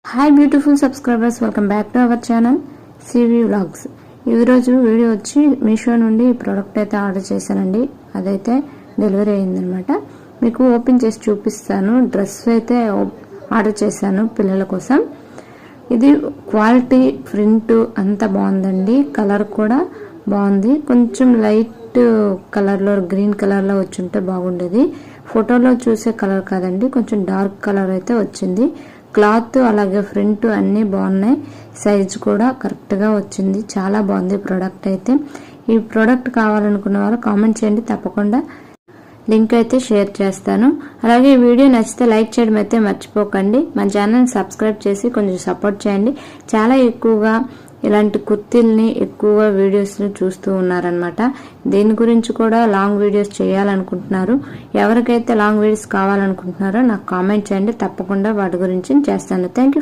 Hi beautiful subscribers, welcome back to our channel CV vlogs. ఈరోజు video వచ్చి Meesho నుండి ఈ ప్రోడక్ట్ అయితే ఆర్డర్ చేశానండి. అదైతే డెలివరీ అయిందనమాట. మీకు ఓపెన్ చేసి చూపిస్తాను. డ్రెస్ అయితే ఆర్డర్ చేశాను పిల్లల కోసం. ఇది క్వాలిటీ, ప్రింట్ అంతా బాగుందండి. కలర్ కూడా బాగుంది. కొంచెం లైట్ కలర్లో, గ్రీన్ కలర్లో వచ్చుంటే బాగుండేది. ఫోటోలో చూసే కలర్ కాదండి, కొంచెం డార్క్ కలర్ అయితే వచ్చింది. క్లాత్ అలాగే ప్రింట్ అన్నీ బాగున్నాయి. సైజ్ కూడా కరెక్ట్గా వచ్చింది. చాలా బాగుంది ప్రోడక్ట్ అయితే. ఈ ప్రోడక్ట్ కావాలనుకున్న వాళ్ళు కామెంట్ చేయండి, తప్పకుండా లింక్ అయితే షేర్ చేస్తాను. అలాగే ఈ వీడియో నచ్చితే లైక్ చేయడం అయితే మర్చిపోకండి. మన ఛానల్ని సబ్స్క్రైబ్ చేసి కొంచెం సపోర్ట్ చేయండి. చాలా ఎక్కువగా ఇలాంటి కుర్తీల్ని ఎక్కువగా వీడియోస్ చూస్తూ ఉన్నారనమాట. దీని గురించి కూడా లాంగ్ వీడియోస్ చేయాలనుకుంటున్నారు. ఎవరికైతే లాంగ్ వీడియోస్ కావాలనుకుంటున్నారో నాకు కామెంట్ చేయండి, తప్పకుండా వాటి గురించి చేస్తాను. Thank you.